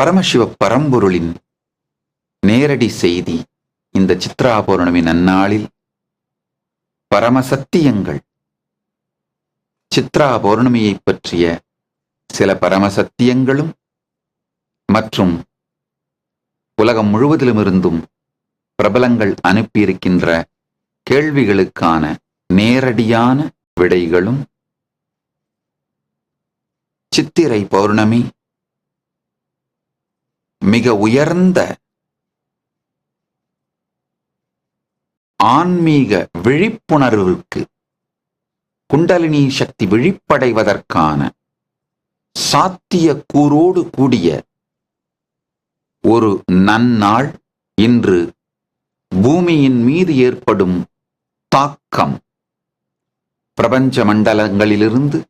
பரமசிவ பரம்பொருளின் நேரடி செய்தி. இந்த சித்ரா பௌர்ணமி நன்னாளில் பரமசத்தியங்கள், சித்ரா பௌர்ணமியை பற்றிய சில பரமசத்தியங்களும் மற்றும் உலகம் முழுவதிலுமிருந்தும் பிரபலங்கள் அனுப்பியிருக்கின்ற கேள்விகளுக்கான நேரடியான விடைகளும். சித்திரை பௌர்ணமி மிக உயர்ந்த ஆன்மீக விழிப்புணர்விற்கு, குண்டலினி சக்தி விழிப்படைவதற்கான சாத்திய கூரோடு கூடிய ஒரு நன்னாள். இன்று பூமியின் மீது ஏற்படும் தாக்கம் பிரபஞ்ச மண்டலங்களிலிருந்து,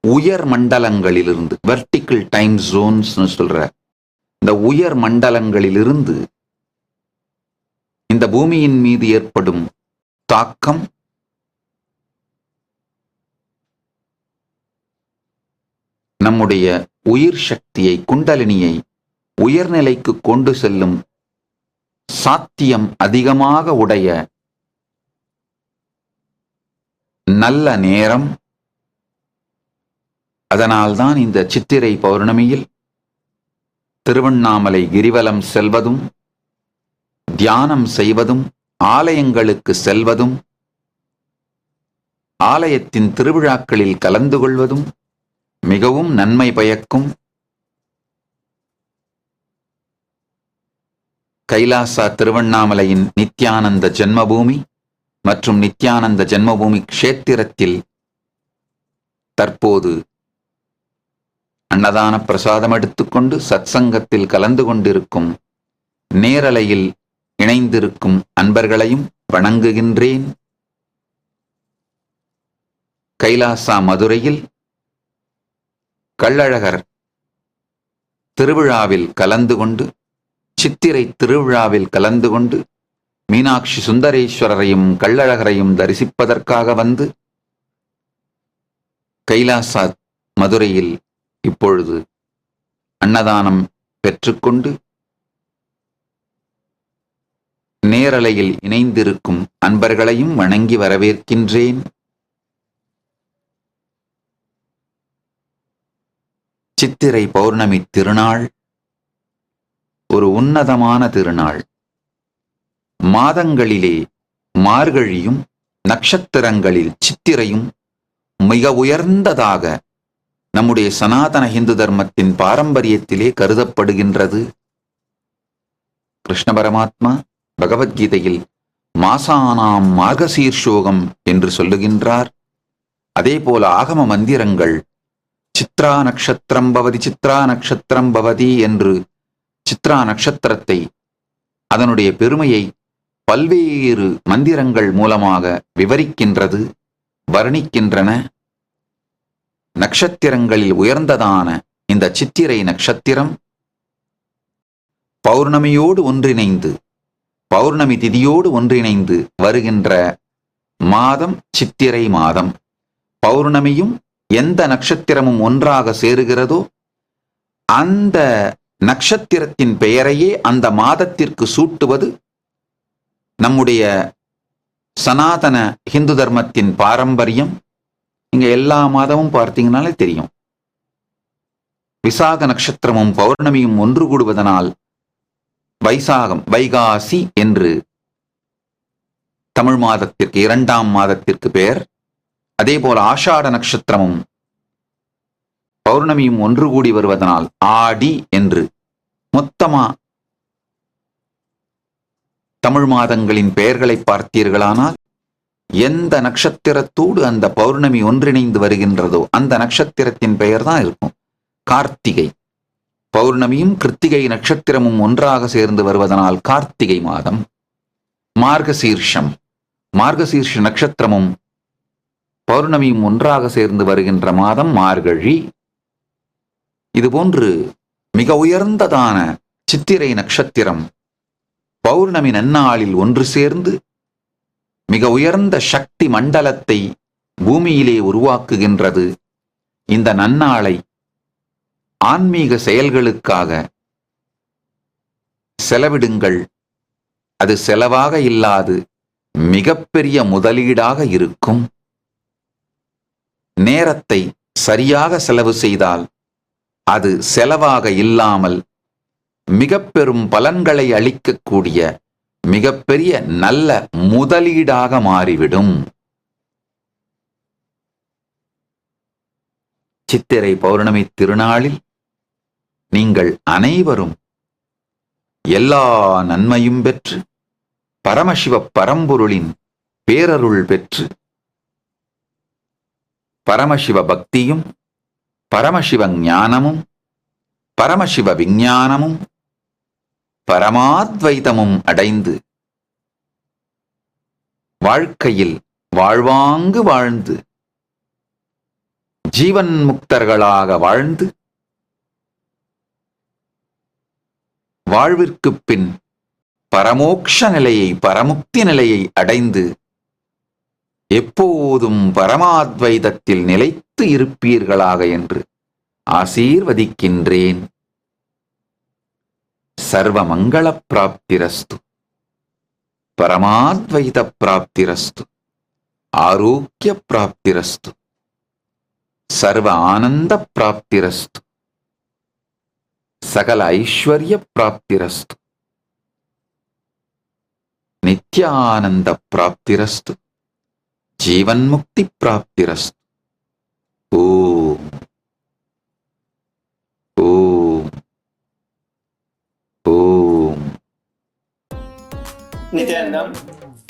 உயர் மண்டலங்களிலிருந்து, வெர்டிக்கல் டைம் ஜோன்ஸ் சொல்ற இந்த உயர் மண்டலங்களிலிருந்து இந்த பூமியின் மீது ஏற்படும் தாக்கம் நம்முடைய உயிர் சக்தியை, குண்டலினியை உயர்நிலைக்கு கொண்டு செல்லும் சாத்தியம் அதிகமாக உடைய நல்ல நேரம். அதனால்தான் இந்த சித்திரை பௌர்ணமியில் திருவண்ணாமலை கிரிவலம் செல்வதும், தியானம் செய்வதும், ஆலயங்களுக்கு செல்வதும், ஆலயத்தின் திருவிழாக்களில் கலந்து கொள்வதும் மிகவும் நன்மை பயக்கும். கைலாசா திருவண்ணாமலையின் நித்யானந்த ஜென்மபூமி மற்றும் நித்யானந்த ஜென்மபூமி க்ஷேத்திரத்தில் தற்போது அன்னதான பிரசாதம் எடுத்துக்கொண்டு சத்சங்கத்தில் கலந்து கொண்டிருக்கும், நேரலையில் இணைந்திருக்கும் அன்பர்களையும் வணங்குகின்றேன். கைலாசா மதுரையில் கள்ளழகர் திருவிழாவில் கலந்து கொண்டு, சித்திரை திருவிழாவில் கலந்து கொண்டு, மீனாட்சி சுந்தரேஸ்வரரையும் கள்ளழகரையும் தரிசிப்பதற்காக வந்து கைலாசா மதுரையில் இப்பொழுது அன்னதானம் பெற்றுக்கொண்டு நேரலையில் இணைந்திருக்கும் அன்பர்களையும் வணங்கி வரவேற்கின்றேன். சித்திரை பௌர்ணமி திருநாள் ஒரு உன்னதமான திருநாள். மாதங்களிலே மார்கழியும் நட்சத்திரங்களில் சித்திரையும் மிக உயர்ந்ததாக நம்முடைய சனாதன இந்து தர்மத்தின் பாரம்பரியத்திலே கருதப்படுகின்றது. கிருஷ்ண பரமாத்மா பகவத்கீதையில் மாசானாம் மார்கசீர்ஷோகம் என்று சொல்லுகின்றார். அதே போல ஆகம மந்திரங்கள் சித்ரா நக்ஷத்திரம் பவதி, சித்ரா நக்ஷத்திரம் பவதி என்று சித்ரா நட்சத்திரத்தை, அதனுடைய பெருமையை பல்வேறு மந்திரங்கள் மூலமாக விவரிக்கின்றது, வர்ணிக்கின்றன. நட்சத்திரங்களில் உயர்ந்ததான இந்த சித்திரை நட்சத்திரம் பௌர்ணமியோடு ஒன்றிணைந்து, பௌர்ணமி திதியோடு ஒன்றிணைந்து வருகின்ற மாதம் சித்திரை மாதம். பௌர்ணமியும் எந்த நட்சத்திரமும் ஒன்றாக சேருகிறதோ அந்த நட்சத்திரத்தின் பெயரையே அந்த மாதத்திற்கு சூட்டுவது நம்முடைய சனாதன ஹிந்து தர்மத்தின் பாரம்பரியம். இங்க எல்லா மாதமும் பார்த்தீங்கன்னாலே தெரியும். விசாக நட்சத்திரமும் பௌர்ணமியும் ஒன்று கூடுவதனால் வைசாகம், வைகாசி என்று தமிழ் மாதத்திற்கு, இரண்டாம் மாதத்திற்கு பெயர். அதே போல ஆஷாட நட்சத்திரமும் பௌர்ணமியும் ஒன்று கூடி வருவதனால் ஆடி என்று. மொத்தமா தமிழ் மாதங்களின் பெயர்களை பார்த்தீர்களானால் எந்த நட்சத்திரத்தோடு அந்த பௌர்ணமி ஒன்றிணைந்து வருகின்றதோ அந்த நட்சத்திரத்தின் பெயர் தான் இருக்கும். கார்த்திகை, பௌர்ணமியும் கிருத்திகை நட்சத்திரமும் ஒன்றாக சேர்ந்து வருவதனால் கார்த்திகை மாதம். மார்கசீர்ஷம், மார்கசீர்ஷ நட்சத்திரமும் பௌர்ணமியும் ஒன்றாக சேர்ந்து வருகின்ற மாதம் மார்கழி. இதுபோன்று மிக உயர்ந்ததான சித்திரை நட்சத்திரம் பௌர்ணமி நன்னாளில் ஒன்று சேர்ந்து மிக உயர்ந்த சக்தி மண்டலத்தை பூமியிலே உருவாக்குகின்றது. இந்த நன்னாளை ஆன்மீக செயல்களுக்காக, செலவிடுங்கள். அது செலவாக இல்லாது மிகப்பெரிய முதலீடாக இருக்கும். நேரத்தை சரியாக செலவு செய்தால் அது செலவாக இல்லாமல் மிக பெரும் பலன்களை அளிக்கக்கூடிய மிகப்பெரிய நல்ல முதலீடாக மாறிவிடும். சித்திரை பௌர்ணமி திருநாளில் நீங்கள் அனைவரும் எல்லா நன்மையும் பெற்று பரமசிவ பரம்பொருளின் பேரருள் பெற்று பரமசிவ பக்தியும் பரமசிவ ஞானமும் பரமசிவ விஞ்ஞானமும் பரமாத்வைதமும் அடைந்து வாழ்க்கையில் வாழ்வாங்கு வாழ்ந்து ஜீவன் முக்தர்களாக வாழ்ந்து வாழ்விற்குப் பின் பரமோக்ஷ நிலையை பரமுக்தி நிலையை அடைந்து எப்போதும் பரமாத்வைதத்தில் நிலைத்து இருப்பீர்களாக என்று ஆசீர்வதிக்கின்றேன். சர்வ மங்கள பிராப்திரஸ்து, பரமாத்வைத பிராப்திரஸ்து, ஆரோக்கிய பிராப்திரஸ்து, சர்வ ஆனந்த பிராப்திரஸ்து, சகல ஐஸ்வர்ய பிராப்திரஸ்து, நித்யானந்த பிராப்திரஸ்து, ஜீவன்முக்தி பிராப்திரஸ்து. ஓம் ஓம் ஓம். Nityanandam,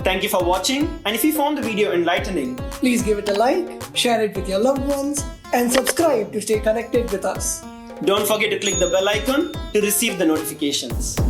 thank you for watching, and if you found the video enlightening, please give it a like, share it with your loved ones, and subscribe to stay connected with us. don't forget to click the bell icon to receive the notifications.